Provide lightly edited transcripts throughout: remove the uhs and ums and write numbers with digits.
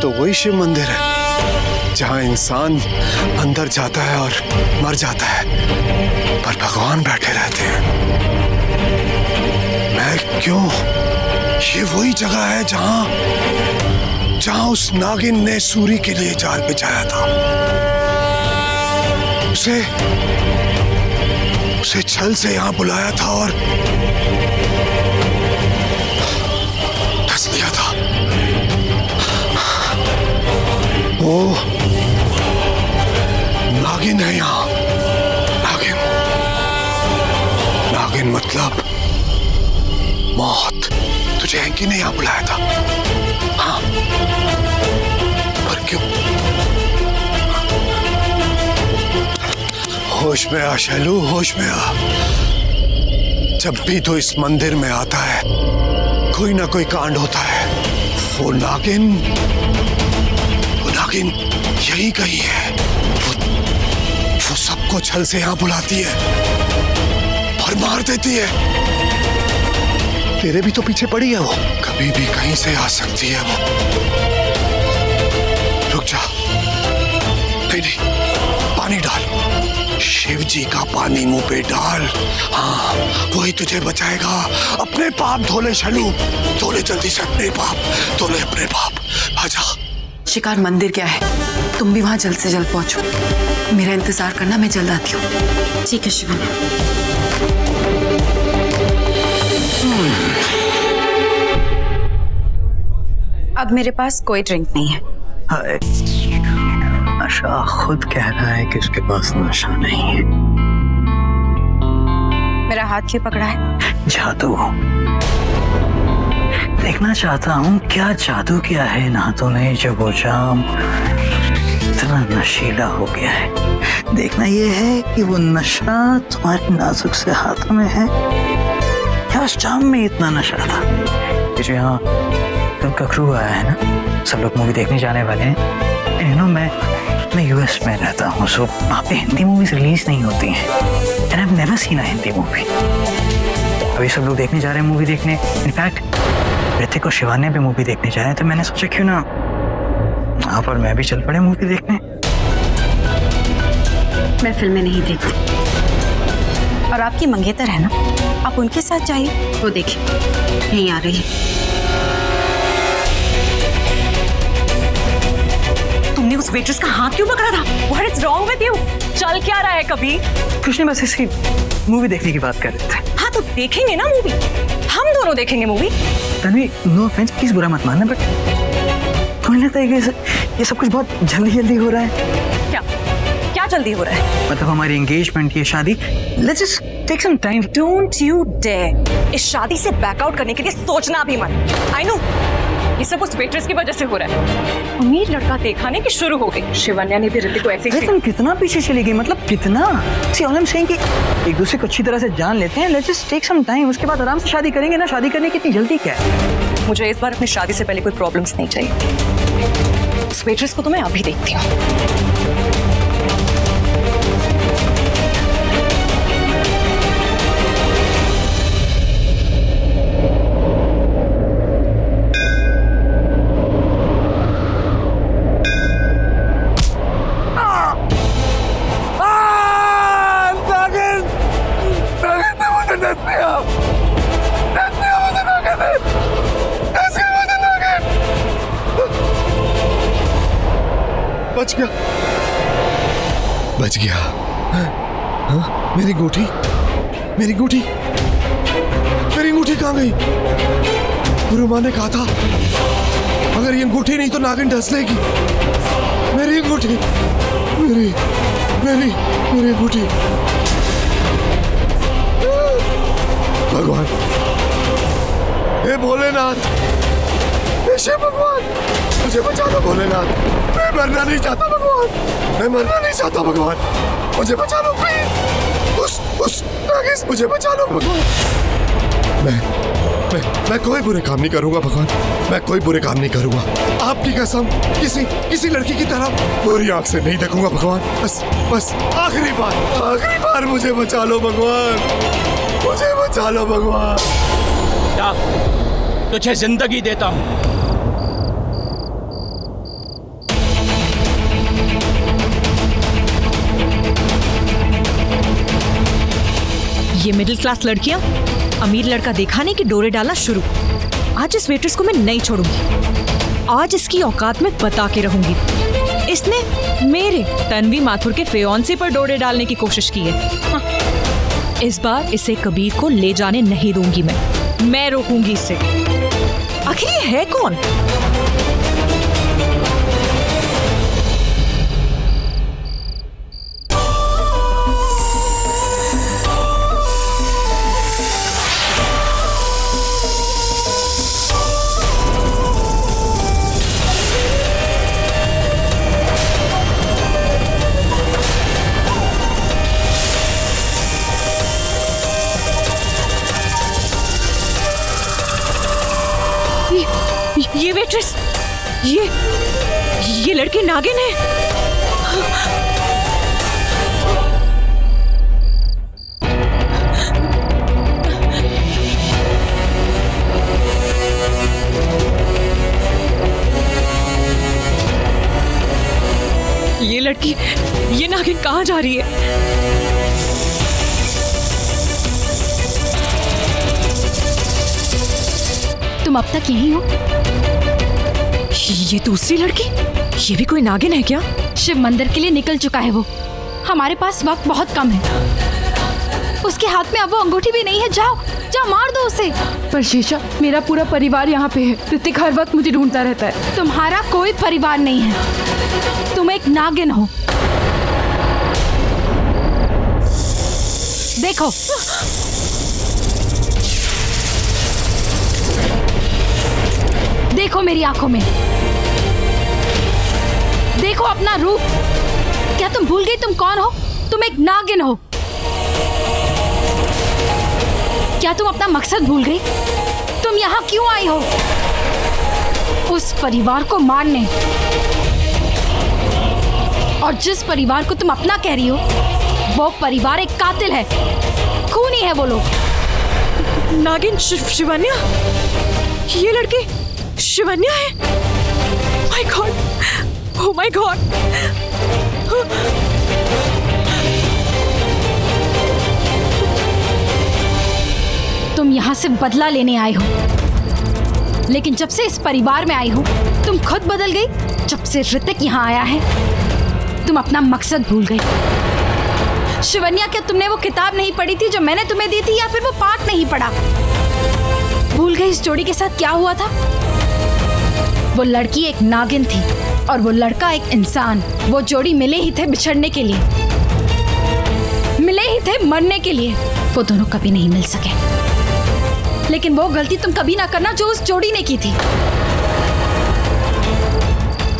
तो वही शिव मंदिर है जहां इंसान अंदर जाता है और मर जाता है, पर भगवान बैठे रहते हैं। मैं क्यों? ये वही जगह है जहां उस नागिन ने सूरी के लिए जाल बिछाया था। उसे छल से यहां बुलाया था और डस लिया था। वो नागिन है यहां। नागिन मतलब मौत। तुझे हैंकी ने यहां बुलाया था। हाँ, पर क्यों? होश में आ शैलू, होश में आ। जब भी तो इस मंदिर में आता है कोई ना कोई कांड होता है। वो नागिन यही कहीं है। वो सबको छल से यहां बुलाती है और मार देती है। तेरे भी तो पीछे पड़ी है वो। कभी भी कहीं से आ सकती है वो। रुक जा। नहीं, पानी डाल। शिव जी का पानी मुंह पे डाल। हाँ, वही तुझे बचाएगा। अपने पाप धोले शैलू, धोले जल्दी से अपने पाप, धोले अपने पाप। आजा। शिकार मंदिर क्या है, तुम भी वहां जल्द से जल्द पहुंचो। मेरा इंतजार करना, मैं जल्द आती हूँ। ठीक है शिवानी। अब मेरे पास कोई ड्रिंक नहीं है। नशा खुद कह रहा है कि उसके पास नशा नहीं है। मेरा हाथ क्यों पकड़ा है? जादू देखना चाहता हूँ, क्या जादू किया है इन हाथों ने जब वो जाम इतना नशीला हो गया है। देखना ये है कि वो नशा तुम्हारे नाजुक से हाथों में है या उस जाम में इतना नशा था। ये जो यहाँ का क्रू आया है ना, सब लोग मूवी देखने जाने वाले हैं। यू नो, मैं यूएस में रहता हूँ, सो वहाँ पे हिंदी मूवीज रिलीज नहीं होती हैं। And I have never seen a Hindi movie. अभी सब लोग देखने जा रहे हैं मूवी देखने। इनफैक्ट ऋतिक और शिवानी भी मूवी देखने जा रहे हैं, तो मैंने सोचा क्यों ना आप और मैं भी चल पड़े मूवी देखने। मैं फिल्में नहीं देखती। और आपकी मंगेतर है ना, आप उनके साथ जाइए, वो देखिए यहीं आ रही है। तुमने उस वेट्रेस का हाथ क्यों पकड़ा था? What is wrong with you? चल क्या रहा है कभी? कुछ नहीं, बस ऐसी मूवी देखने की बात कर रहे थे। हाँ तो देखेंगे ना मूवी, हम दोनों देखेंगे movie. Tanvi, no offence, please बुरा मत मानना, बट तुम्हें लगता है कि ये सब कुछ बहुत जल्दी हो रहा है? क्या जल्दी हो रहा है? मतलब हमारी एंगेजमेंट, ये शादी, let's just take some time. Don't you dare इस शादी से बैकआउट करने के लिए सोचना भी मत। आई नो ये सब उस वेट्रेस की वजह से हो रहा है। अमीर लड़का दिखाने की शुरू हो गई। शिवन्या ने भी ऋतिक को ऐसे ही। तुम कितना पीछे चली गई, मतलब कितना? See all I am saying कि एक दूसरे को अच्छी तरह से जान लेते हैं, let's just take some time, उसके बाद आराम से शादी करेंगे ना। शादी करने की इतनी जल्दी क्या है? मुझे इस बार अपनी शादी से पहले कोई प्रॉब्लम्स नहीं चाहिए। उस वेट्रेस को तो मैं अभी देखती हूँ। बच गया। हाँ? मेरी अंगूठी कहाँ गई? गुरु माँ ने कहा था अगर ये अंगूठी नहीं तो नागिन डस लेगी। मेरी अंगूठी, मेरी अंगूठी। भगवान, हे भोलेनाथ, हे शिव भगवान, मुझे बचा दो भोलेनाथ। मैं मरना नहीं चाहता भगवान, मैं मरना नहीं चाहता भगवान, मुझे बचा लो प्लीज। उस नागिन, मुझे बचा लो भगवान। मैं कोई बुरे काम नहीं करूंगा भगवान, मैं कोई बुरे काम नहीं करूंगा। आपकी कसम किसी लड़की की तरह बुरी आंख से नहीं देखूंगा भगवान। बस आखिरी बार मुझे बचा लो भगवान, मुझे बचा लो भगवान। तुझे जिंदगी देता हूं, ये मिडिल क्लास लड़कियां अमीर लड़का दिखाने की डोरे डालना शुरू। आज इस वेट्रेस को मैं नहीं छोड़ूंगी। आज इसकी औकात में बता के रहूंगी। इसने मेरे तन्वी माथुर के फियांसे पर डोरे डालने की कोशिश की है। हाँ। इस बार इसे कबीर को ले जाने नहीं दूंगी। मैं रोकूंगी इसे। आखिर ये है कौन? ये वेट्रेस, ये लड़के नागिन है। ये लड़की, ये नागिन कहाँ जा रही है? तुम अब तक यहीं हो? ये दूसरी लड़की, ये भी कोई नागिन है क्या? शिव मंदिर के लिए निकल चुका है वो। हमारे पास वक्त बहुत कम है। उसके हाथ में अब वो अंगूठी भी नहीं है। जाओ जाओ, मार दो उसे। पर शीशा, मेरा पूरा परिवार यहाँ पे है। ऋतिक हर वक्त मुझे ढूंढता रहता है। तुम्हारा कोई परिवार नहीं है। तुम एक नागिन हो। देखो, देखो मेरी आंखों में, देखो अपना रूप। क्या तुम भूल गई तुम कौन हो? तुम एक नागिन हो। क्या तुम अपना मकसद भूल गई? तुम यहाँ क्यों आई हो? उस परिवार को मारने। और जिस परिवार को तुम अपना कह रही हो, वो परिवार एक कातिल है, खूनी है वो लोग। नागिन शिवन्या? ये लड़की शिवन्या है? My God, oh my God. तुम यहाँ से बदला लेने आए हो, लेकिन जब से इस परिवार में आई हो, तुम खुद बदल गई। जब से ऋतिक यहाँ आया है, तुम अपना मकसद भूल गई। शिवन्या, क्या तुमने वो किताब नहीं पढ़ी थी जो मैंने तुम्हें दी थी, या फिर वो पाठ नहीं पढ़ा? भूल गई इस जोड़ी के साथ क्या हुआ था? वो लड़की एक नागिन थी और वो लड़का एक इंसान। वो जोड़ी मिले ही थे बिछड़ने के लिए, मिले ही थे मरने के लिए। वो दोनों कभी नहीं मिल सके। लेकिन वो गलती तुम कभी ना करना जो उस जोड़ी ने की थी।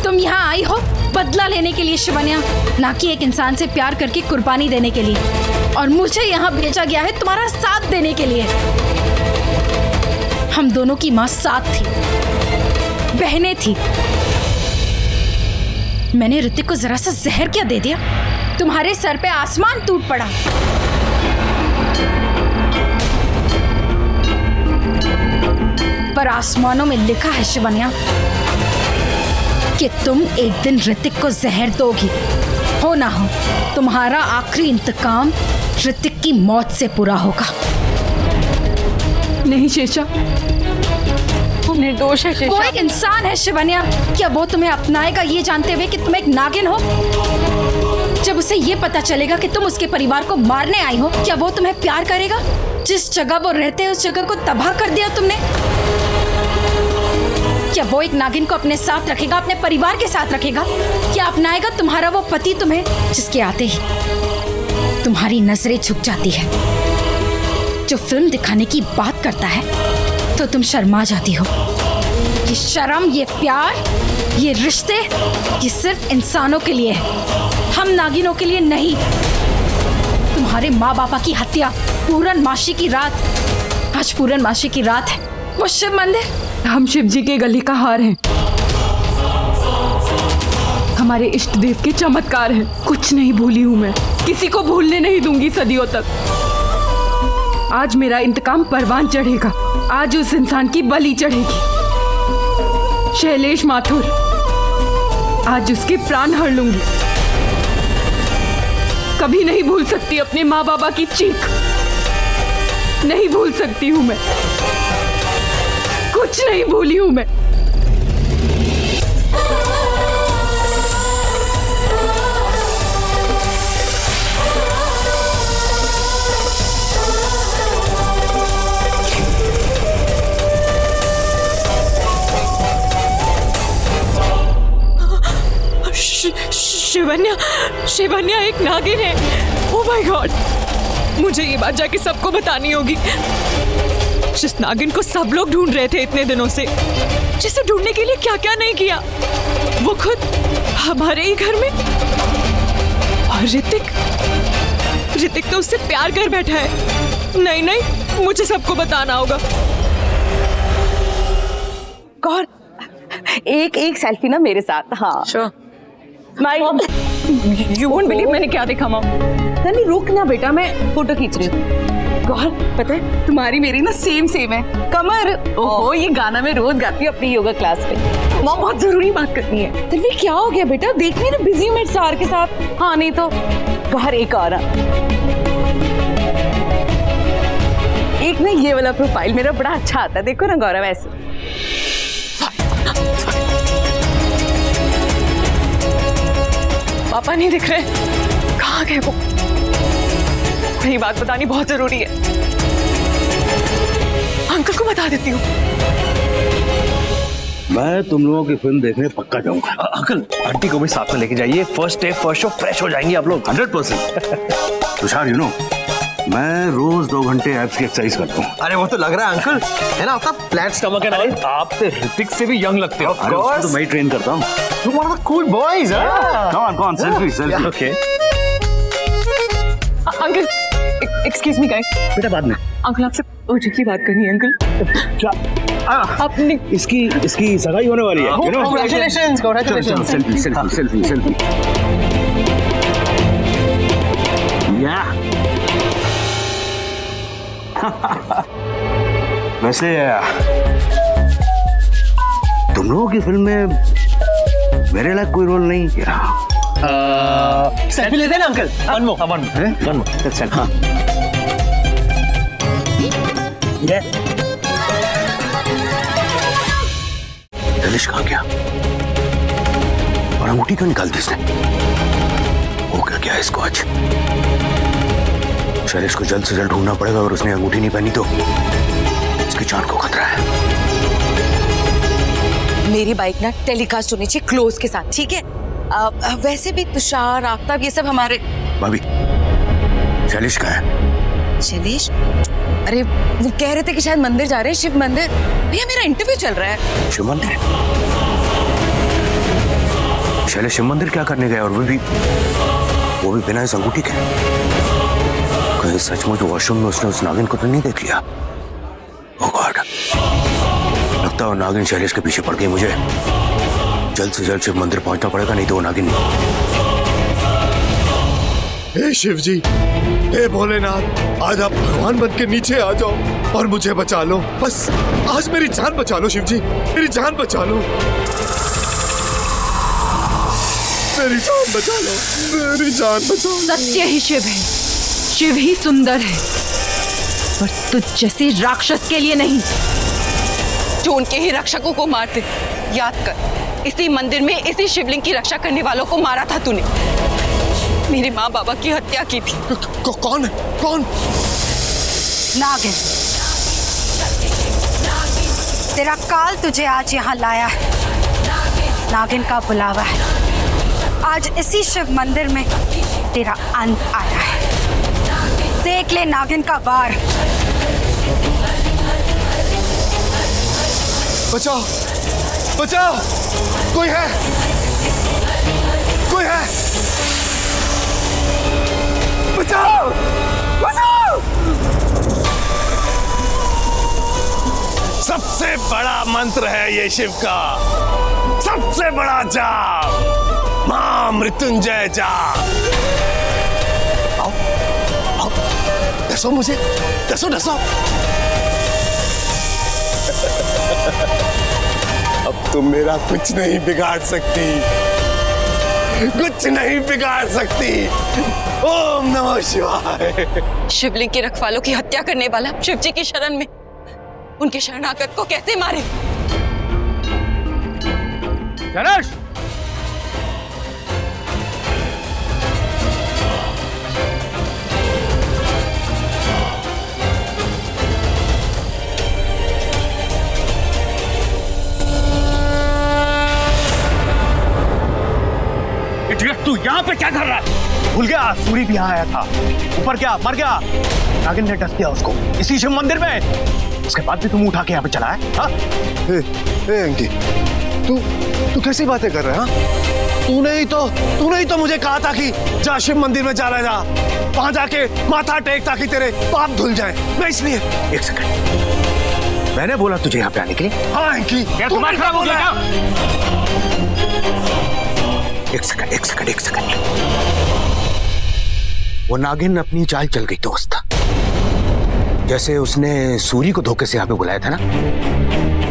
तुम यहाँ आई हो बदला लेने के लिए शिवन्या, ना कि एक इंसान से प्यार करके कुर्बानी देने के लिए। और मुझे यहाँ भेजा गया है तुम्हारा साथ देने के लिए। हम दोनों की माँ साथ थी, बहनें थी। मैंने ऋतिक को जरा सा जहर क्या दे दिया, तुम्हारे सर पे आसमान टूट पड़ा। पर आसमानों में लिखा है शिवन्या कि तुम एक दिन ऋतिक को जहर दोगी। हो ना हो, तुम्हारा आखिरी इंतकाम ऋतिक की मौत से पूरा होगा। नहीं शेषा, निर्दोष है शेषा। वो एक इंसान है शिवन्या। क्या वो तुम्हें अपनाएगा ये जानते हुए कि तुम एक नागिन हो? जब उसे ये पता चलेगा कि तुम उसके परिवार को मारने आई हो, क्या वो तुम्हें प्यार करेगा? जिस जगह वो रहते हैं उस जगह को तबाह कर दिया तुमने। क्या वो एक नागिन को अपने साथ रखेगा, अपने परिवार के साथ रखेगा? क्या अपनाएगा तुम्हारा वो पति तुम्हें, जिसके आते ही तुम्हारी नजरें झुक जाती है? जो फिल्म दिखाने की बात करता है तो तुम शर्मा जाती हो। ये शर्म, ये प्यार, ये रिश्ते, ये सिर्फ इंसानों के लिए है, हम नागिनों के लिए नहीं। तुम्हारे माँ बापा की हत्या पूर्णमासी की रात, आज पूर्णमासी की रात है। वो शिव मंदिर, हम शिव जी के गले का हार हैं। हमारे इष्ट देव के चमत्कार हैं। कुछ नहीं भूली हूँ मैं, किसी को भूलने नहीं दूंगी सदियों तक। आज मेरा इंतकाम परवान चढ़ेगा। आज उस इंसान की बलि चढ़ेगी, शैलेश माथुर। आज उसके प्राण हर लूंगी। कभी नहीं भूल सकती अपने माँ बाबा की चीख, नहीं भूल सकती हूँ मैं, कुछ नहीं भूली हूँ मैं। शिवन्या, शिवन्या एक नागिन है। ओह माय गॉड, मुझे ये बात जाके सबको बतानी होगी। जिस नागिन को सब लोग ढूंढ रहे थे इतने दिनों से, जिसे ढूंढने के लिए क्या क्या नहीं किया, वो खुद हमारे ही घर में। और ऋतिक तो उससे प्यार कर बैठा है। नहीं नहीं, मुझे सबको बताना होगा। कौन? एक सेल्फी ना मेरे साथ। हाँ Sure. यू वोंट बिलीव मैंने क्या देखा मॉम। नहीं रुक ना बेटा, मैं फोटो खींच रही हूँ। गौर, पता है तुम्हारी मेरी ना सेम है कमर। ओहो, ये गाना मैं रोज गाती हूँ अपनी योगा क्लास में। मॉम बहुत जरूरी बात करनी है। तन्वी क्या हो गया बेटा? देखनी ना, बिजी हूँ मैं सार के साथ। हाँ नहीं तो गौर एक और एक ना ये वाला प्रोफाइल मेरा बड़ा अच्छा आता है, देखो ना गौरव ऐसे। पापा नहीं दिख रहे, कहाँ गए वो? ये बात बतानी बहुत जरूरी है। अंकल को बता देती हूँ। मैं तुम लोगों की फिल्म देखने पक्का जाऊंगा। अंकल, आंटी को भी साथ में लेके जाइए। First day first show fresh हो जाएंगे आप लोग। 100%। तुषार, यू नो, मैं रोज 2 घंटे एब्स की एक्सरसाइज करता हूँ। अरे वो तो लग रहा है अंकल, है ना, आपका फ्लैट स्टमक है ना। आप तो ऋतिक से भी यंग लगते हो। अरे उसको तो मैं ही ट्रेन करता हूँ। You one of the cool boys, huh? Come on, selfie. Okay. Uncle, excuse me guys. बेटा बाद में। अंकल आपसे urgently बात करनी है अंकल। क्या? आपने इसकी सगाई होने वाली है। You know? Congratulations, congratulations. Selfie. Yeah. वैसे तुम लोगों की फिल्म में मेरे लायक कोई रोल नहीं किया। सेल्फी लेते हैं ना अंकल? One more. हाँ। दलिश कहाँ गया? और अंगूठी क्यों निकाल दी इसने? हो क्या इसको आज? शैलेश को जल्द से जल्द ढूंढना पड़ेगा, और उसने अंगूठी नहीं पहनी तो इसकी जान को खतरा है। मेरी बाइक ना टेलीकास्ट होनी चाहिए क्लोज के साथ, ठीक है? वैसे भी तुषार, आफ्ताब, ये सब हमारे। भाभी, शैलेश कहाँ है? शैलेश? अरे वो कह रहे थे कि शायद मंदिर जा रहे हैं, शिव मंदिर। भैया मेरा इंटरव्यू चल रहा है। शिव मंदिर? शैलेश शिव मंदिर क्या करने गए, और वो भी बिना इस अंगूठी के? कहीं सचमुच वॉशरूम में उसने उस नागिन को तो नहीं देख लिया? ओह गॉड, लगता है नागिन शैलेश के पीछे पड़ गई। मुझे जल्द से जल्द शिव मंदिर पहुंचना पड़ेगा, नहीं तो वो नागिन। हे शिव जी, हे भोलेनाथ, आज आप भगवान बन के नीचे आ जाओ और मुझे बचा लो। बस आज मेरी जान बचा लो शिव जी, मेरी जान बचा लो, मेरी जान बचा लो, मेरी जान बचा लो। सत्य ही शिव है, शिव ही सुंदर है, पर तुझ जैसे राक्षस के लिए नहीं। जो उनके ही रक्षकों को मारते, याद कर, इसी मंदिर में इसी शिवलिंग की रक्षा करने वालों को मारा था तूने। मेरे माँ बाबा की हत्या की थी। कौन है? कौन? नागिन, तेरा काल तुझे आज यहाँ लाया है। नागिन का बुलावा है। आज इसी शिव मंदिर में तेरा अंत आया है। देख ले नागिन का वार। बचाओ, बचाओ, कोई है, कोई है, बचाओ, बचाओ। सबसे बड़ा मंत्र है ये शिव का, सबसे बड़ा जाप, मां मृत्युंजय जाप। आओ, आओ, दसो मुझे, दसो दसो। अब तुम मेरा कुछ नहीं बिगाड़ सकती। कुछ नहीं बिगाड़ सकती। ओम नमः शिवाय। शिवलिंग के रखवालों की हत्या करने वाला शिव जी की शरण में उनके शरणागत को कैसे मारे? गणेश, तू यहाँ पे क्या कर रहा है? भूल गया सूरी भी यहाँ आया था। ऊपर क्या मर गया? नागिन ने डस दिया उसको इसी शिव मंदिर में। उसके बाद भी तुम उठा के यहाँ पे चला है? हाँ? अंकी, तू कैसी बातें कर रहा है? तूने ही तो मुझे कहा था कि जा शिव मंदिर में जा रहा है, वहां जाके माथा टेक ताकि तेरे पाप धुल जाए। मैं इसलिए। एक सेकंड, मैंने बोला तुझे यहाँ पे आने के लिए? हाँ अंकी, क्या तुम्हारा खराब हो गया? एक सेकंड। वो नागिन अपनी चाल चल गई दोस्त। जैसे उसने सूरी को धोखे से यहाँ पे बुलाया था ना,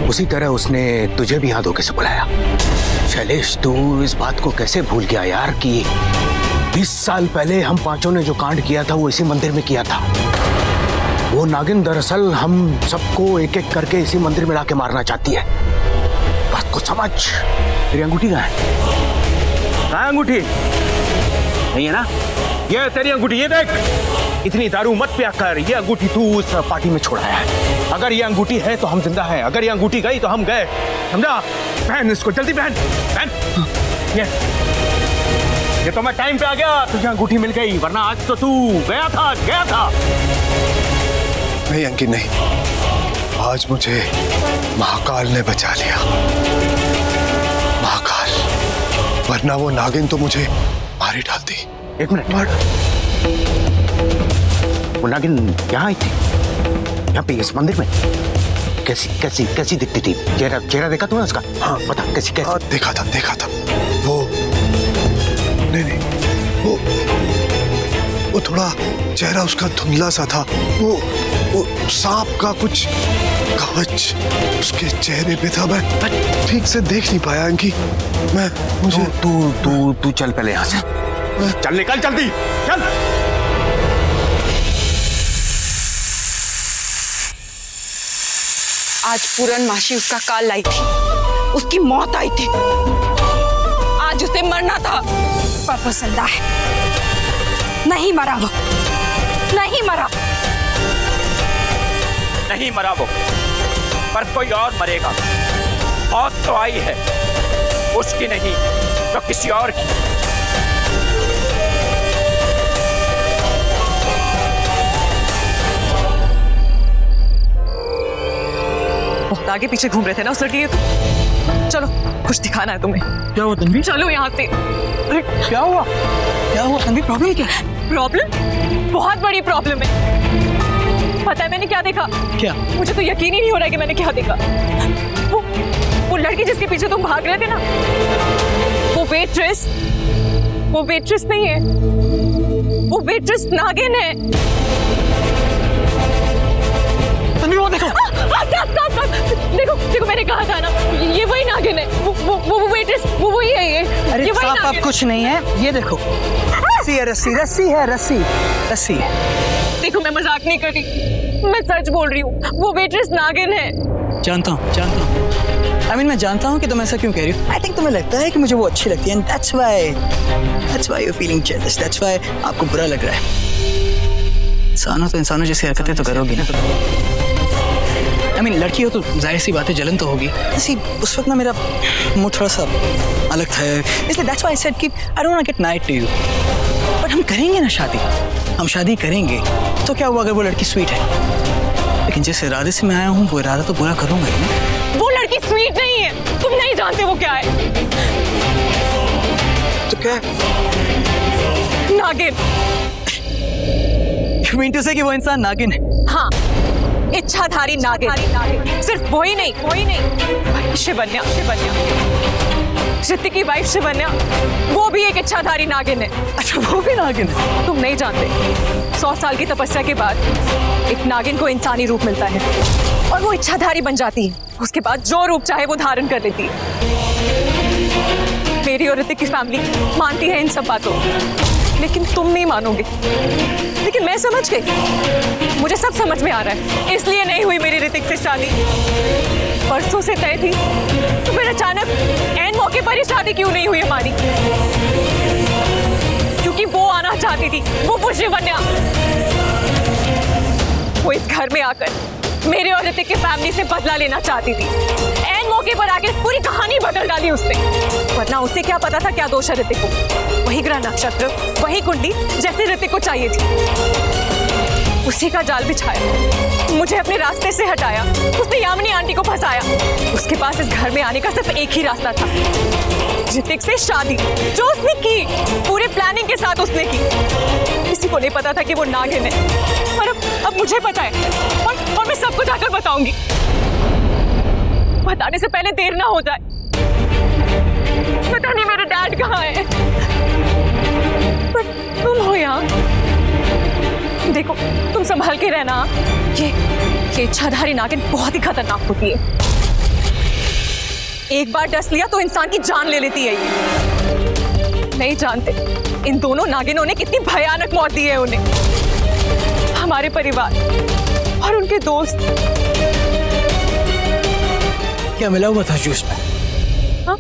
उसी तरह उसने तुझे भी यहाँ धोखे से बुलाया। शैलेश, तू इस बात को कैसे भूल गया यार कि 20 साल पहले हम पांचों ने जो कांड किया था वो इसी मंदिर में किया था। वो नागिन दरअसल हम सबको एक एक करके इसी मंदिर में लाके मारना चाहती है। बात को समझ। तेरी अंगूठी कहाँ है? कहाँ अंगूठी? नहीं है ना? ये तेरी अंगूठी, ये देख। इतनी दारू मत पिया कर। ये अंगूठी तू उस पार्टी में छोड़ाया है। अगर ये अंगूठी है तो हम जिंदा हैं, अगर ये अंगूठी गई तो हम गए, समझा? पहन इसको, जल्दी पहन। ये तो मैं टाइम पे आ गया, तुझे अंगूठी मिल गई, वरना आज तो तू गया था। नहीं अंकी, नहीं, आज मुझे महाकाल ने बचा लिया। महाकाल, वरना वो नागिन तो मुझे मार ही डालती। एक मिनट, वो नागिन यहाँ आई थी? यहाँ पे इस मंदिर में? कैसी दिखती थी? चेहरा देखा तूने उसका? हाँ, बता कैसी? हाँ, देखा था। वो नहीं, वो थोड़ा चेहरा उसका धुंधला सा था। वो सांप का कुछ कवच उसके चेहरे पे था। मैं ठीक से देख नहीं पाया कि मुझे। तू चल पहले यहाँ से। चल, निकल जल्दी, चल। आज पूर्णमासी उसका काल लाई थी, उसकी मौत आई थी। आज उसे मरना था। पर जिंदा है, नहीं मरा वो, नहीं मरा वो, पर कोई और मरेगा। मौत तो आई है, उसकी नहीं तो किसी और की। बहुत आगे पीछे घूम रहे थे ना उस लड़की के। चलो, कुछ दिखाना है तुम्हें। क्या हुआ तन्वी? चलो यहाँ से। क्या हुआ तन्वी? प्रॉब्लम क्या? प्रॉब्लम? बहुत बड़ी प्रॉब्लम है। पता है मैंने क्या देखा? क्या? मुझे तो यकीन ही नहीं हो रहा है कि मैंने क्या देखा। वो लड़की जिसके पीछे तुम भाग रहे थे ना, वो वेट्रेस नहीं है, वो वेट्रेस नागिन है। तन्वी, वो देखो। देखो, मैंने कहा था ना, ये वही नागिन है। वो वेट्रेस, वो वही है। ये अरे साफ आप कुछ नहीं है, ये देखो। रस्सी है। देखो, मैं मजाक नहीं कर रही, मैं सच बोल रही हूँ। वो वेट्रेस नागिन है। जानता हूँ। मैं जानता हूँ कि तुम ऐसा क्यों कह रही हो। आई थिंक तुम्हें लगता है कि मुझे वो अच्छी लगती है, and that's why you're feeling jealous, that's why आपको बुरा लग रहा है। इंसानों जैसी हरकतें तो करोगी ना। लड़की हो तो जाहिर सी बात है, जलन तो होगी। ऐसी उस वक्त ना मेरा मूड थोड़ा सा अलग था, इसलिए that's why I said कि I don't want to get married to you। But हम करेंगे ना शादी, हम शादी करेंगे तो क्या हुआ अगर वो लड़की स्वीट है? लेकिन जिस इरादे से मैं आया हूँ वो इरादा तो पूरा करूंगा ही ना। वो लड़की स्वीट नहीं है, तुम नहीं जानते वो क्या है। तो क्या है? नागिन। You mean to say कि वो इंसान नागिन है? हाँ, इच्छाधारी नागिन। सिर्फ वही नहीं, शिवन्या, ऋतिक की वाइफ शिवन्या, वो भी एक इच्छाधारी नागिन है। अच्छा, वो भी नागिन है? तुम नहीं जानते, 100 साल की तपस्या के बाद एक नागिन को इंसानी रूप मिलता है और वो इच्छाधारी बन जाती है। उसके बाद जो रूप चाहे वो धारण कर लेती है। मेरी और ऋतिक की फैमिली मानती है इन सब बातों, लेकिन तुम नहीं मानोगे। लेकिन मैं समझ गई, मुझे सब समझ में आ रहा है, इसलिए नहीं हुई मेरी ऋतिक से शादी। परसों से तय थी, तो फिर अचानक ऐन मौके पर ही शादी क्यों नहीं हुई हमारी? क्योंकि वो आना चाहती थी, वो पुष्यवन्या। वो इस घर में आकर मेरे और ऋतिक की फैमिली से बदला लेना चाहती थी। ऐन मौके पर आके पूरी कहानी बदल डाली उसने। वरना उसे क्या पता था क्या दोष है ऋतिक को? वही ग्रह नक्षत्र, वही कुंडली जैसे ऋतिक को चाहिए थी, उसी का जाल बिछाया, मुझे अपने रास्ते से हटाया। उसने यामिनी आंटी को फंसाया। उसके पास इस घर में आने का सिर्फ एक ही रास्ता था, ऋतिक से शादी, जो उसने की, पूरे प्लानिंग के साथ उसने की। किसी को नहीं पता था कि वो नागिन है, पर अब मुझे पता है, और मैं सबको जाकर बताऊंगी। बताने से पहले देर ना हो जाए। पता नहीं मेरे डैड कहाँ है, पर तुम हो यहाँ। देखो, तुम संभाल के रहना। ये इच्छाधारी नागिन बहुत ही खतरनाक होती है। एक बार डस लिया तो इंसान की जान ले लेती है ये। नहीं जानते इन दोनों नागिनों ने कितनी भयानक मौत दी है उन्हें, हमारे परिवार और उनके दोस्त। क्या मिला हुआ था जूस में? हाँ?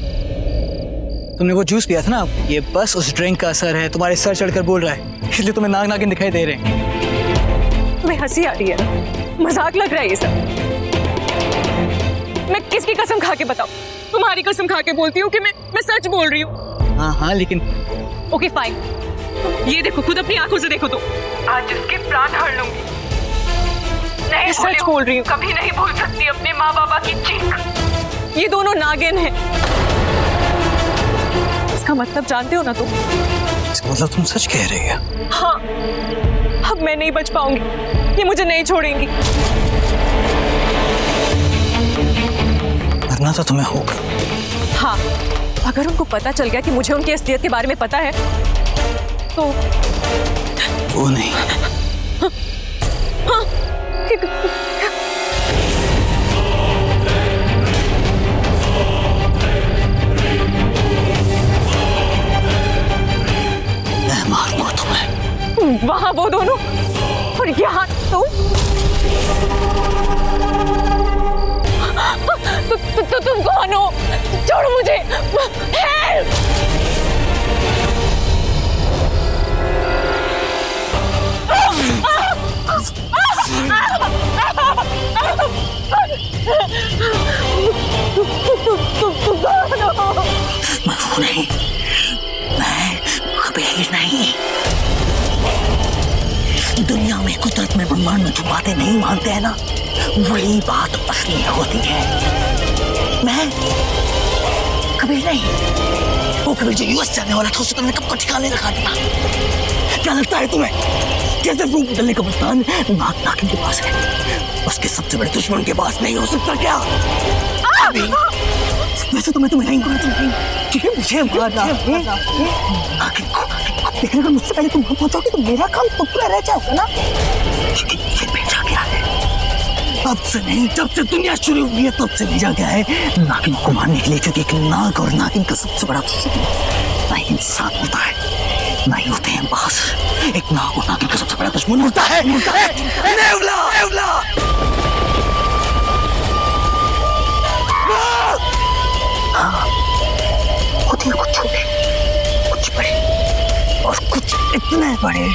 तुमने वो जूस पिया था ना, ये बस उस ड्रिंक का असर है। तुम्हारे सर चढ़कर बोल रहा है, इसलिए तुम्हें नाग नागिन दिखाई दे रहे हैं। तुम्हें हंसी आ रही है, मजाक लग रहा है ये सब। मैं किसकी कसम खा के बताऊं? तुम्हारी कसम खा के बोलती हूँ कि मैं सच बोल रही हूँ। हाँ हाँ, लेकिन ओके फाइन, ये देखो, खुद अपनी आंखों से देखो तो। आज इसके प्राण हर लूंगी। नहीं, सच बोल रही हूँ। कभी नहीं भूल सकती अपने माँ बाबा की चीख। ये दोनों नागिन हैं। इसका मतलब जानते हो ना तुम? इसका मतलब तुम सच कह रही हो? हाँ, अब मैं नहीं बच पाऊंगी, ये मुझे नहीं छोड़ेंगी। मरना तो तुम्हें होगा। हाँ, अगर उनको पता चल गया कि मुझे उनकी असलियत के बारे में पता है तो वो नहीं। हाँ, मैं मारूंगा तुम्हें। वहां वो दोनों और यहाँ तुम कौन हो? छोड़ो मुझे। हेल्प! तुम कौन हो? मैं वो नहीं, मैं कबीर नहीं। दुनिया में, कुदरत में, ब्रह्मांड में जो बातें नहीं मानते हैं ना, वही बात असली होती है। मैं कबीर नहीं। वो कबीर जो यूएस जाने वाला था, उसे तुमने कब को ठिकाने लगा दिया? क्या लगता है तुम्हें कैसे रूप बदलने का वरदान नाग नागिन के पास है? उसके सबसे बड़े दुश्मन के पास नहीं हो सकता क्या? वैसे तो मैं तुम्हें नहीं मानता, क्योंकि मुझे मारना नागिन को देखने का मुझसे पहले तुम पहुंचोगे तो मेरा काम तो पूरा रह जाएगा ना। क्योंकि ये भेजा गया है, अब से नहीं, जब से दुनिया शुरू हुई है तब से भेजा गया है नागिन को मारने के लिए। क्योंकि एक नाग और नागिन का सबसे बड़ा दुश्मन ना ही इंसान होता है, ना ही होते हैं बास। एक नाग और नागिन का सबसे बड़ा दुश्मन होता है नेवला। हाँ, होती है कुछ छोटे, कुछ बड़े, और कुछ इतने बड़े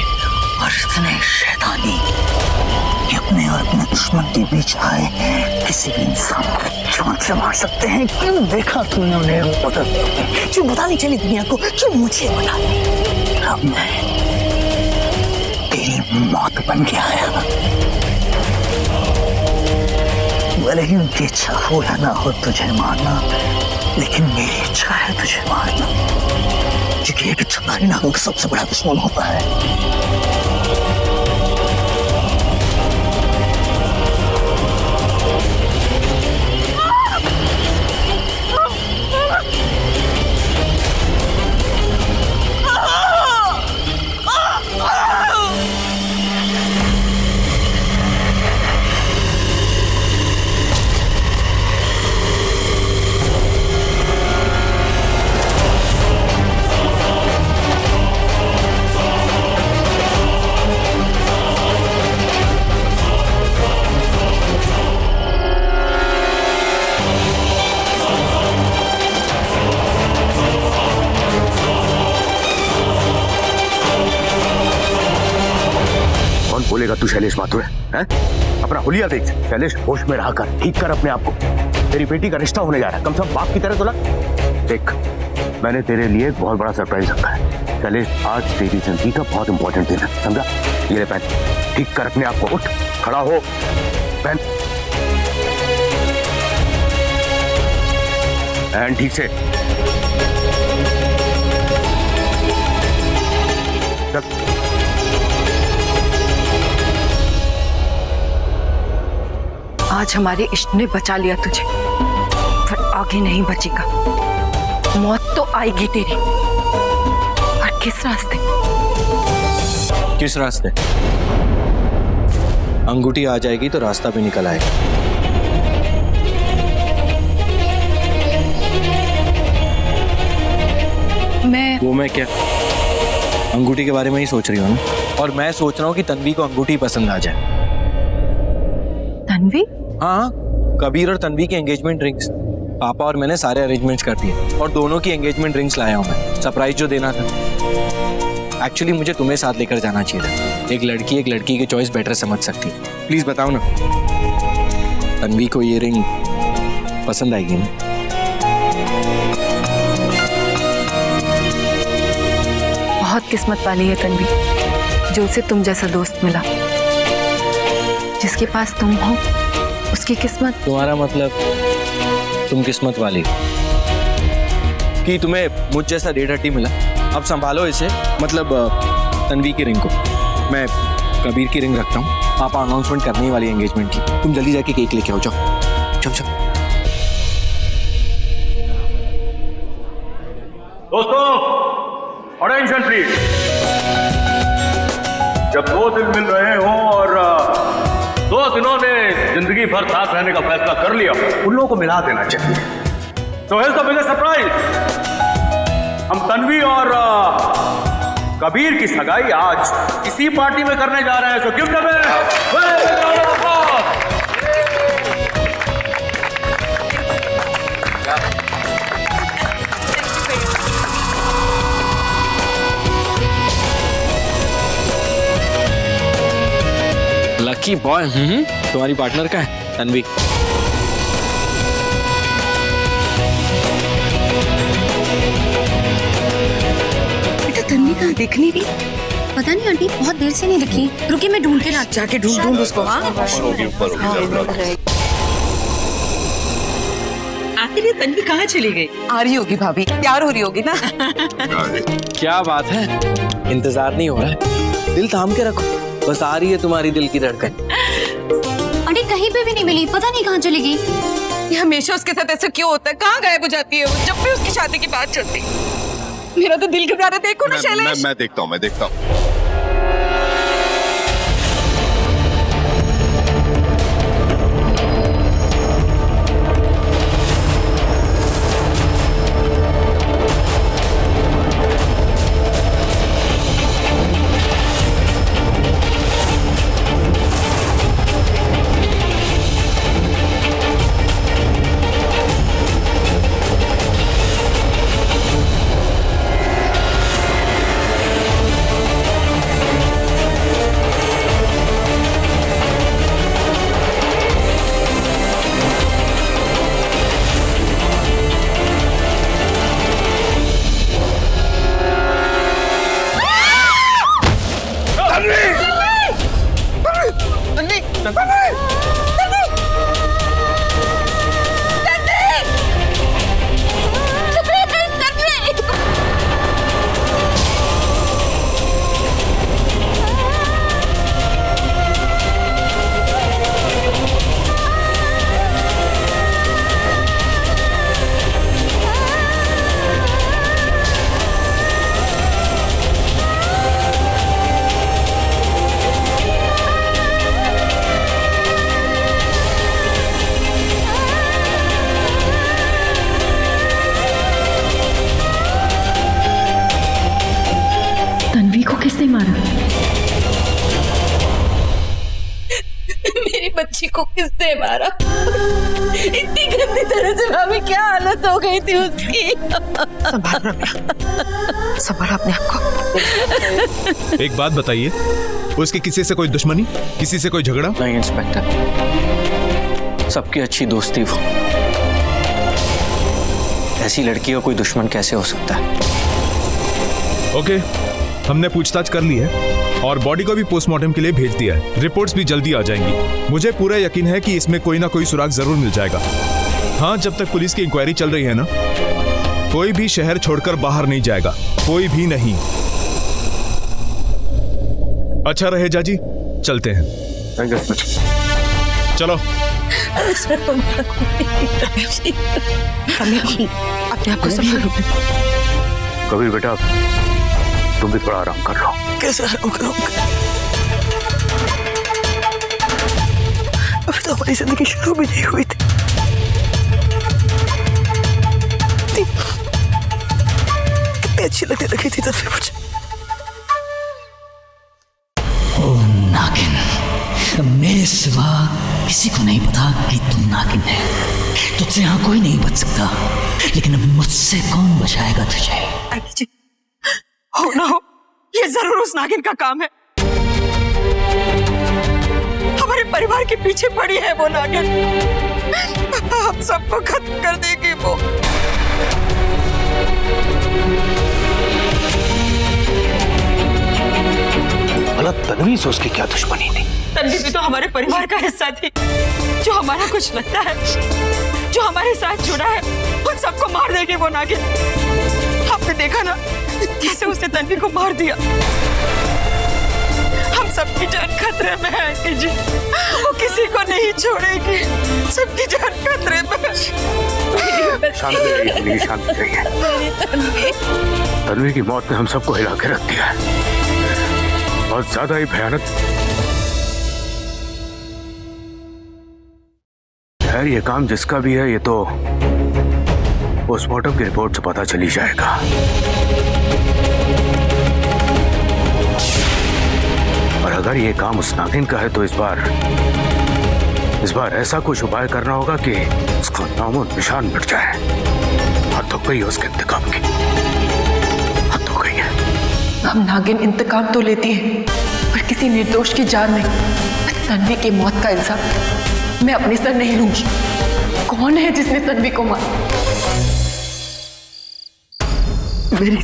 और इतने शैतानी कि अपने और अपने दुश्मन के बीच आए किसी भी इंसान को चमक से मार सकते हैं। क्यों देखा तुमने उन्हें रूप बदलते हुए? क्यों बतानी चाहिए दुनिया को? क्यों मुझे बता? अब मैं तेरी मौत बन गया है। भले ही उनकी इच्छा हो या ना हो तुझे मारना, लेकिन मेरी इच्छा है तुझे मारना, क्योंकि एक इच्छाधारी नागों का सबसे बड़ा दुश्मन होता है। कौन बोलेगा तू शैलेश माथुर है? अपना हुलिया देख। शैलेश होश में रहा कर, ठीक कर अपने आप को। तेरी बेटी का रिश्ता होने जा रहा है, कम से कम बाप की तरह तो लग। देख, मैंने तेरे लिए एक बहुत बड़ा सरप्राइज रखा है। शैलेश, आज तेरी जिंदगी का बहुत इंपॉर्टेंट दिन है, समझा? ये ले पहन, ठीक कर अपने आप को, उठ खड़ा हो, पहन पहन ठीक से। आज हमारे इष्ट ने बचा लिया तुझे, पर आगे नहीं बचेगा। मौत तो आएगी तेरी, और किस रास्ते? किस रास्ते? अंगूठी आ जाएगी तो रास्ता भी निकल आएगा। मैं क्या अंगूठी के बारे में ही सोच रही हूँ ना, और मैं सोच रहा हूँ कि तन्वी को अंगूठी पसंद आ जाए। तन्वी? हाँ, कबीर और तन्वी की एंगेजमेंट रिंग्स पापा और मैंने सारे अरेंजमेंट्स कर दिए, और दोनों की एंगेजमेंट रिंग्स लाया हूँ मैं, सरप्राइज जो देना था। एक्चुअली मुझे तुम्हें साथ लेकर जाना चाहिए था। एक लड़की की चॉइस बेटर समझ सकती है। प्लीज बताओ ना, तन्वी को ये रिंग पसंद आएगी ना? बहुत किस्मत वाली है तन्वी, जो उसे तुम जैसा दोस्त मिला। जिसके पास तुम हो, उसकी किस्मत। तुम्हारा मतलब तुम किस्मत वाली कि तुम्हें मुझ जैसा डेढ़ हड्डी मिला। अब संभालो इसे, मतलब तन्वी की रिंग को। मैं कबीर की रिंग रखता हूँ, पापा अनाउंसमेंट करने ही वाली एंगेजमेंट की। तुम जल्दी जाके केक लेके आओ, जाओ जाओ जाओ। दोस्तों अटेंशन प्लीज। जब दो दिल मिल रहे हो और दो दिनों ने जिंदगी भर साथ रहने का फैसला कर लिया, उन लोगों को मिला देना चाहिए। तो हेre's the biggest surprise, हम तन्वी और कबीर की सगाई आज इसी पार्टी में करने जा रहे हैं। तो गिफ्ट लकी बॉय। तुम्हारी पार्टनर का है तन्वी। बेटा तन्वी कहाँ दिख नहीं रही? पता नहीं आंटी, बहुत देर से नहीं दिखी। रुकी मैं ढूंढ के लाती। जाके ढूंढ उसको। हाँ आखिर ये तन्वी कहाँ चली गई? आ रही होगी भाभी, तैयार हो रही होगी ना। क्या बात है, इंतजार नहीं हो रहा है? दिल थाम के रखो, बस आ रही है तुम्हारी दिल की धड़कन। आंटी कहीं पे भी नहीं मिली, पता नहीं कहाँ चली गई। ये हमेशा उसके साथ ऐसा क्यों होता है? कहाँ गायब हो जाती है वो जब भी उसकी शादी की बात चलती? मेरा तो दिल घबरा रहा है। देखो ना शैलेश। मैं देखता हूँ। तन्वी को किसने मारा? मेरी बच्ची को किसने मारा? इतनी गंदी तरह से भाभी, क्या हालत हो गई थी उसकी। संभालो अपने आप को। एक बात बताइए, उसकी किसी से कोई दुश्मनी, किसी से कोई झगड़ा? नहीं इंस्पेक्टर, सबकी अच्छी दोस्ती वो। ऐसी लड़की का कोई दुश्मन कैसे हो सकता है? ओके, हमने पूछताछ कर ली है और बॉडी को भी पोस्टमार्टम के लिए भेज दिया है। रिपोर्ट्स भी जल्दी आ जाएंगी। मुझे पूरा यकीन है कि इसमें कोई ना कोई सुराग जरूर मिल जाएगा। हाँ, जब तक पुलिस की इंक्वायरी चल रही है ना, कोई भी शहर छोड़कर बाहर नहीं जाएगा, कोई भी नहीं। अच्छा रहे जाजी, चलते हैं। चलो। अपने आप को संभालो। कबीर बेटा, तुम भी थोड़ा आराम कर लो। कैसे आराम करूंगा? अभी तो हमारी जिंदगी शुरू भी नहीं हुई थी। कितनी अच्छी लगने लगी थी तब से मुझे। ओ नागिन, मेरे सिवा किसी को नहीं पता कि तुम नागिन है। तुझसे यहाँ कोई नहीं बच सकता, लेकिन अब मुझसे कौन बचाएगा तुझे? हो ना हो, ये जरूर उस नागिन का काम है। हमारे परिवार के पीछे पड़ी है वो नागिन। हम सबको खत्म कर देगी वो। भला तन्वी से उसकी क्या दुश्मनी थी? तन्वी भी तो हमारे परिवार का हिस्सा थी। जो हमारा कुछ लगता है, जो हमारे साथ जुड़ा है, उन सबको मार देगी वो नागिन। आपने देखा ना कैसे उसने तन्वी को मार दिया। हम सबकी जान खतरे में है आंटी जी। वो किसी को नहीं छोड़ेगी, सबकी जान खतरे में है। शांत रहिए, शांत रहिए। तन्वी की मौत ने हम सबको हिला के रख दिया है। बहुत ज्यादा ही भयानक। खैर, ये काम जिसका भी है, ये तो पोस्टमार्टम की रिपोर्ट से पता चली जाएगा। और अगर ये काम उस नागिन का है तो इस बार ऐसा कुछ उपाय करना होगा कि उसका नामो निशान मिट जाए। हद हो गई है उसके इंतकाम की, हद हो गई है। हम नागिन इंतकाम तो लेती है, पर किसी निर्दोष की जान नहीं। तन्वी की मौत का इल्जाम मैं अपने सर नहीं लूंगी। कौन है जिसने तन्वी को मारा? मेरी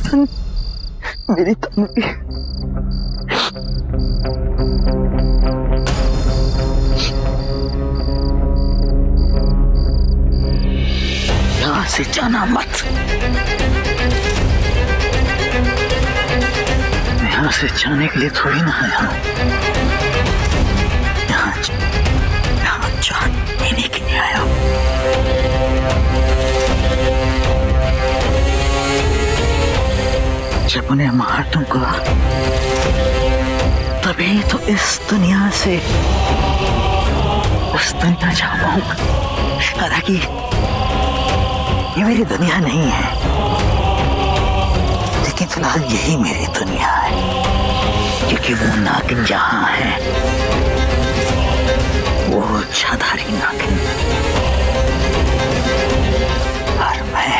तन्वी। यहाँ से जाना मत। यहाँ से जाने के लिए थोड़ी ना आया हूँ। यहाँ जान लेने के लिए आया हूँ। जब उन्हें मार दूंगा तभी तो इस दुनिया से उस दुनिया जा पाऊंगा। हालांकि ये मेरी दुनिया नहीं है, लेकिन फिलहाल यही मेरी दुनिया है, क्योंकि वो नागिन जहां है वो इच्छाधारी नागिन और मैं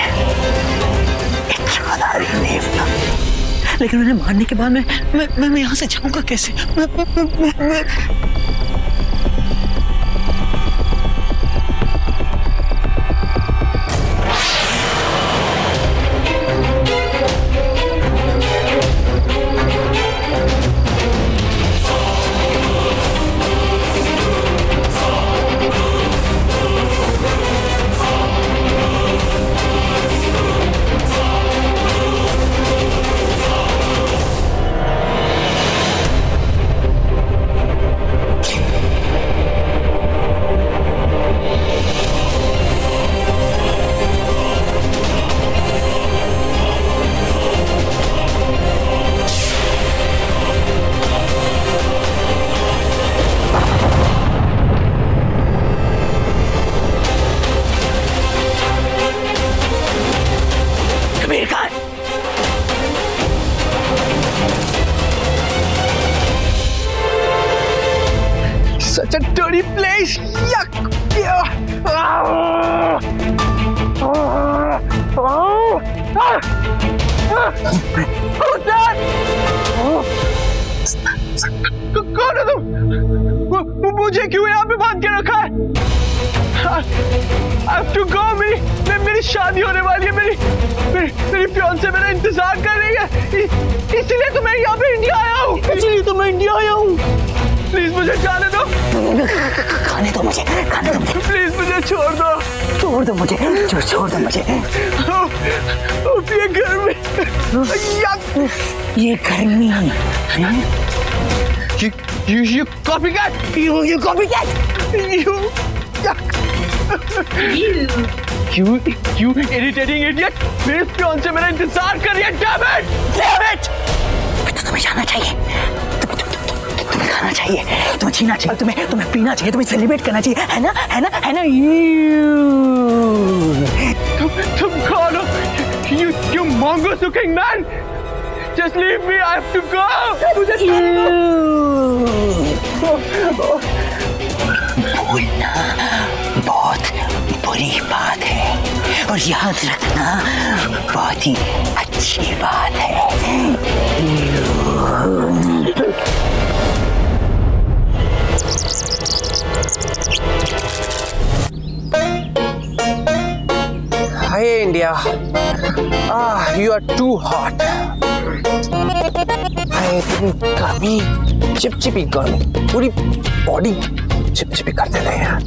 इच्छाधारी देवता। लेकिन उन्हें मारने के बाद मैं यहाँ से जाऊंगा कैसे? मैं Such a dirty place! Yuck! कौन हो तुम? मुझे क्यों यहाँ पे बांध के रखा है? I have to go, मेरी शादी होने वाली है, मेरी फियांसे मेरा इंतजार कर रही है, इसलिए तो मैं यहाँ पे इंडिया आया हूँ। प्लीज मुझे जाने दो। खाने दो मुझे, प्लीज मुझे छोड़ दो। छोड़ दो मुझे। ये गर्मी, ये गर्मी है। You copycat! You copycat! You irritating idiot! मेरे फियांसे मेरा इंतजार कर रही है, damn it! तो तुम्हें जाना चाहिए, तुम्हें खाना चाहिए, तुम्हें जीना चाहिए, तुम्हें पीना चाहिए, तुम्हें सेलिब्रेट करना चाहिए, है ना? तुम कौन हो? You mongoose looking man! Just leave me, I have to go! भूलना बहुत बुरी बात है और याद रखना बहुत ही अच्छी बात है। Hi India. You are too hot. गर्मी, चिपचिपी गर्मी, पूरी बॉडी चिपचिपी कर दे रहे हैं।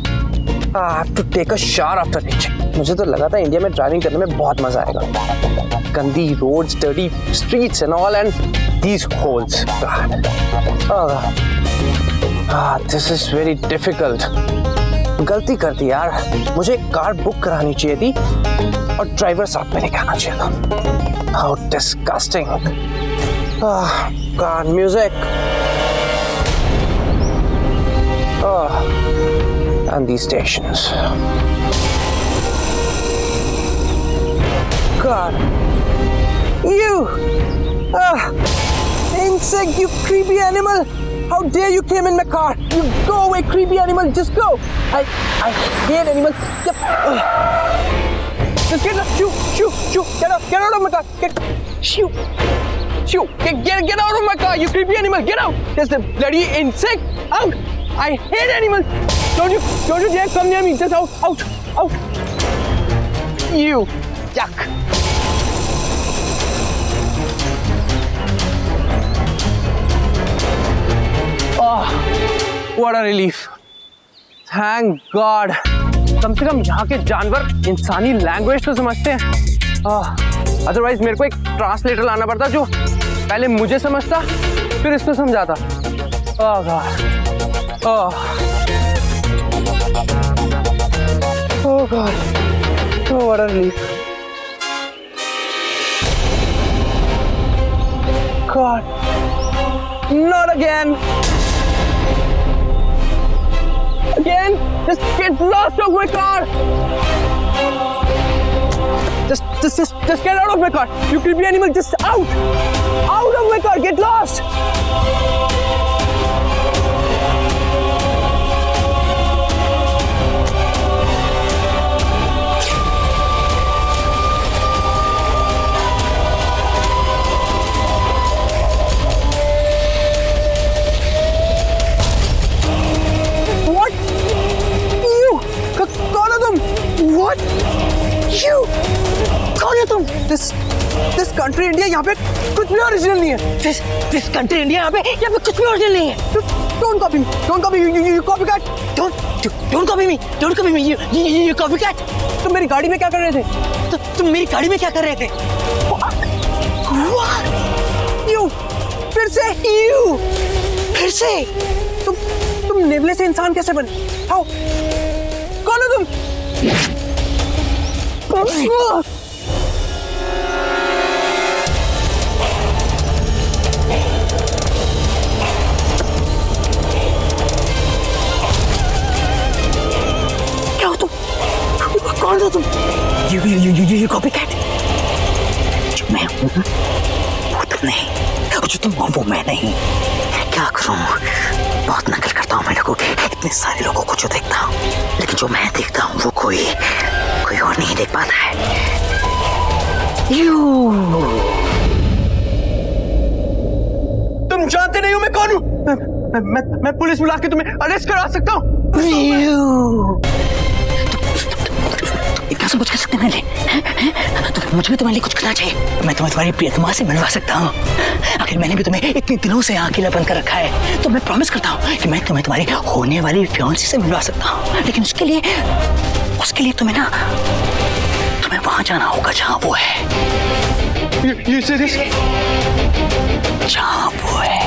I have to take a shower after reaching. मुझे तो लगा था इंडिया में ड्राइविंग करने में बहुत मजा आएगा। गंदी roads, dirty streets and all, and these holes. This is very difficult. गलती कर दी यार, मुझे कार बुक करानी चाहिए थी और ड्राइवर साथ में लेके आना चाहिए था। How disgusting. God, music. And these stations. God. You! Insect, you creepy animal! How dare you came in my car? You go away, creepy animal, just go! I hate animals. Just get out, shoo! Get out of my car! Shoo! Get out of my car, you creepy animal! Get out! There's a bloody insect! Out! I hate animals! Don't you dare come near me! Just out! You! Yuck! Oh, what a relief! Thank God! कम से कम यहाँ के जानवर इंसानी language तो समझते हैं। Otherwise मेरे को एक ट्रांसलेटर लाना पड़ता जो पहले मुझे समझता फिर इसको समझाता। Oh God! Oh God! Oh, what a relief! God! Not again! Again? Just get lost of my car! Just get out of my car! You creepy animal, just out! Out of my car! Get lost! What? You? कौन हो तुम? What? You? कौन हो तुम? This country India यहाँ पे कुछ भी ओरिजिनल नहीं है। This country India यहाँ पे कुछ भी ओरिजिनल नहीं है। Don't copy me. You copycat. Don't copy me. You copycat. तुम मेरी गाड़ी में क्या कर रहे थे? तुम मेरी गाड़ी में क्या कर रहे थे? What? You? फिर से? तुम नेवले से इंसान कैसे बने? How? कौन हो तुम? क्या हो तुम? कौन हो तुम? You copycat. जो मैं हूँ वो तुम नहीं, और जो तुम हो वो मैं नहीं। क्या करूँ? बहुत नकल करता हूँ मैं लोगों की, इतने सारे लोगों को जो देखता हूँ, लेकिन जो मैं देखता हूँ वो कोई और नहीं देख पाता है। जानते नहीं हो मैं कौन हूँ? मैं पुलिस बुला के तुम्हें अरेस्ट करा सकता हूँ। इतना सब कुछ कर सकते हैं तो मुझे भी तुम्हारे लिए कुछ करना चाहिए। मैं तुम्हें तुम्हारी प्रियतमा से मिलवा सकता हूँ। आखिर मैंने भी तुम्हें इतने दिनों से अकेला बंद कर रखा है, तो मैं प्रॉमिस करता हूँ कि मैं तुम्हें तुम्हारी होने वाली फियांसी से मिलवा सकता हूँ। लेकिन उसके लिए तुम्हें वहां जाना होगा जहाँ वो है। ये सीरियस? जहाँ वो है।